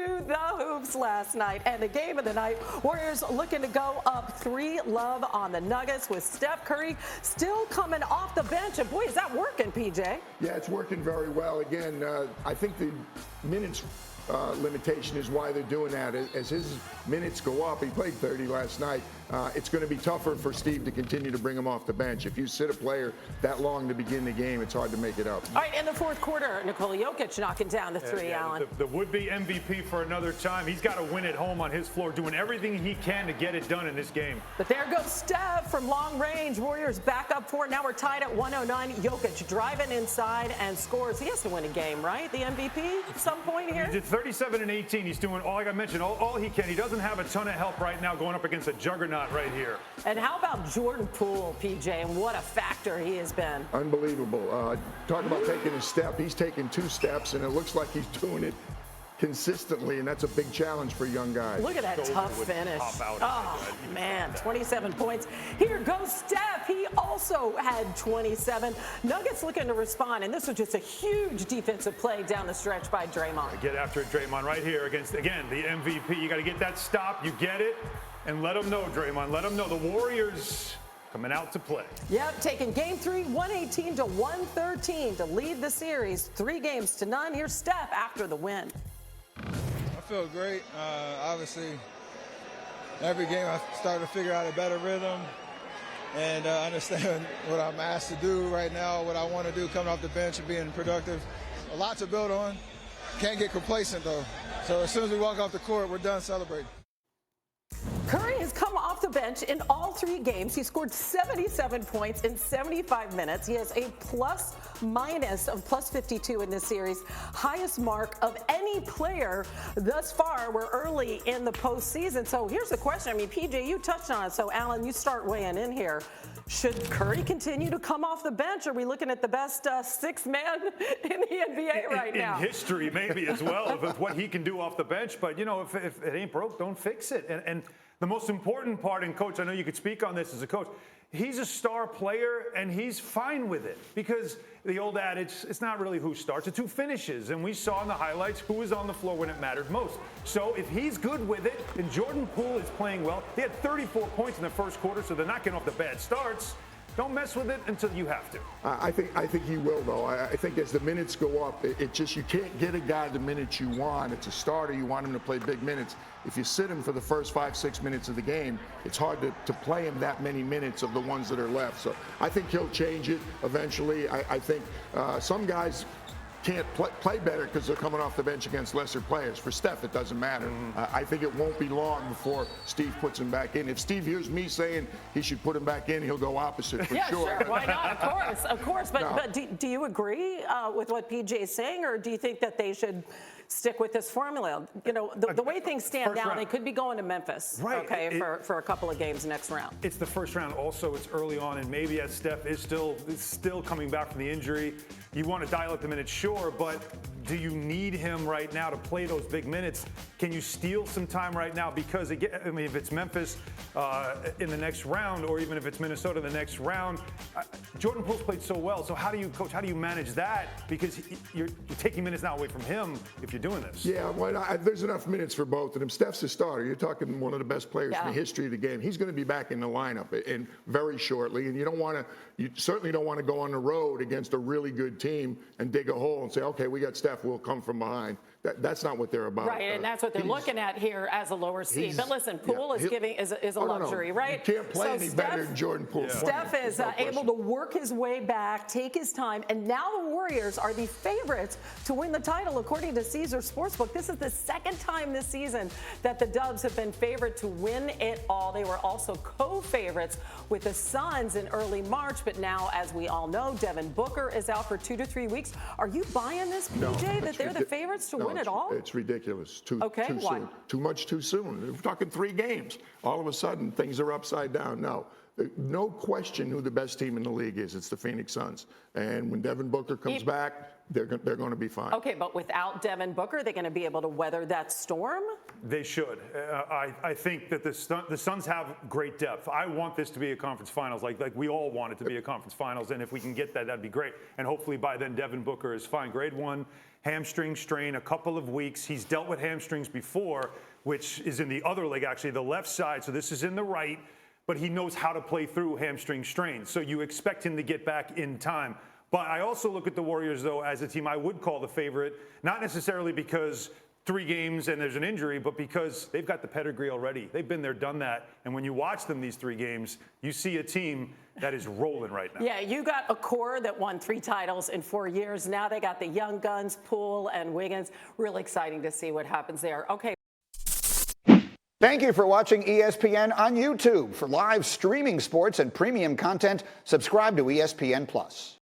to the hoops last night. And the game of the night, Warriors looking to go up 3-love on the Nuggets with Steph Curry still coming off the bench. And boy, is that working, PJ? Yeah, it's working very well. Again, I think the minutes limitation is why they're doing that. As his minutes go up, he played 30 last night, it's going to be tougher for Steve to continue to bring him off the bench. If you sit a player that long to begin the game, it's hard to make it up. All right, in the fourth quarter, Nikola Jokic knocking down the three, Alan. The would-be MVP for another time. He's got to win at home on his floor, doing everything he can to get it done in this game. But there goes Steph from long range. Warriors back up 4. Now we're tied at 109. Jokic driving inside and scores. He has to win a game, right? The MVP at some point here? He did 37 and 18. He's doing, like I mentioned, all he can. He doesn't have a ton of help right now going up against a juggernaut right here. And how about Jordan Poole, PJ, and what a factor he has been. Unbelievable. Talk about taking a step. He's taken 2 steps, and it looks like he's doing it consistently, and that's a big challenge for young guys. Look at that tough finish. Oh, man, 27 points. Here goes Steph. He also had 27. Nuggets looking to respond, and this was just a huge defensive play down the stretch by Draymond. Get after it, Draymond, right here against, again, the MVP. You got to get that stop. You get it, and let them know, Draymond. Let them know the Warriors coming out to play. Yep, taking game 3, 118 to 113 to lead the series. 3 games to none. Here's Steph after the win. I feel great. Obviously, every game I start to figure out a better rhythm and understand what I'm asked to do right now, what I want to do coming off the bench and being productive. A lot to build on. Can't get complacent, though. So as soon as we walk off the court, we're done celebrating. Curry has come off the bench in all 3 games. He scored 77 points in 75 minutes. He has a plus-minus of plus 52 in this series, highest mark of any player thus far. We're early in the postseason. So here's the question. I mean, PJ, you touched on it. So, Alan, you start weighing in here. Should Curry continue to come off the bench? Are we looking at the best 6th man in the NBA right now? In history, maybe, as well, of what he can do off the bench. But, you know, if it ain't broke, don't fix it. And the most important part, and Coach, I know you could speak on this as a coach, he's a star player, and he's fine with it. Because the old adage, it's not really who starts, it's who finishes. And we saw in the highlights who was on the floor when it mattered most. So if he's good with it, and Jordan Poole is playing well, he had 34 points in the first quarter, so they're not getting off the bad starts. Don't mess with it until you have to. I think he will, though. I think as the minutes go up, it just, you can't get a guy the minutes you want. It's a starter. You want him to play big minutes. If you sit him for the first 5-6 minutes of the game, it's hard to play him that many minutes of the ones that are left. So I think he'll change it eventually. I think some guys can't play better because they're coming off the bench against lesser players. For Steph, it doesn't matter. I think it won't be long before Steve puts him back in. If Steve hears me saying he should put him back in, he'll go opposite for yeah, sure. Sure. Why not? Of course. But, No. but do you agree with what PJ is saying, or do you think that they should stick with this formula? You know, the way things stand now, they could be going to Memphis, right? Okay, for a couple of games next round. It's the first round. Also, it's early on, and maybe as Steph is still coming back from the injury, you want to dial up the minutes, sure, but do you need him right now to play those big minutes? Can you steal some time right now? Because, again, I mean, if it's Memphis in the next round, or even if it's Minnesota in the next round, Jordan Poole's played so well. So how do you, Coach, how do you manage that? Because you're taking minutes now away from him if you're doing this. Yeah, well, there's enough minutes for both of them. Steph's a starter. You're talking one of the best players in the history of the game. He's going to be back in the lineup and very shortly. And you certainly don't want to go on the road against a really good team and dig a hole and say, okay, we got Steph, we'll come from behind. That's not what they're about. Right, and that's what they're looking at here as a lower seed. But listen, Poole is a luxury, right? You can't play any better than Jordan Poole. Steph is able to work his way back, take his time, and now the Warriors are the favorites to win the title according to Caesar Sportsbook. This is the 2nd time this season that the Dubs have been favored to win it all. They were also co-favorites with the Suns in early March, but now, as we all know, Devin Booker is out for 2 to 3 weeks. Are you buying this, PJ, that they're the favorites to win it all? It's ridiculous. Too why? soon. Too much too soon. We're talking 3 games. All of a sudden, things are upside down. No question who the best team in the league is. It's the Phoenix Suns. And when Devin Booker comes back, they're going to be fine. Okay, but without Devin Booker, they're going to be able to weather that storm? They should. I think that the Suns have great depth. I want this to be a conference finals, like we all want it to be a conference finals, and if we can get that, that'd be great. And hopefully by then Devin Booker is fine. Grade 1 hamstring strain, a couple of weeks. He's dealt with hamstrings before, which is in the other leg, actually, the left side. So this is in the right, but he knows how to play through hamstring strains. So you expect him to get back in time. But I also look at the Warriors, though, as a team I would call the favorite, not necessarily because 3 games and there's an injury, but because they've got the pedigree already. They've been there, done that. And when you watch them these 3 games, you see a team that is rolling right now. Yeah, you got a core that won 3 titles in 4 years. Now they got the young guns, Poole and Wiggins. Really exciting to see what happens there. Okay. Thank you for watching ESPN on YouTube. For live streaming sports and premium content, subscribe to ESPN+.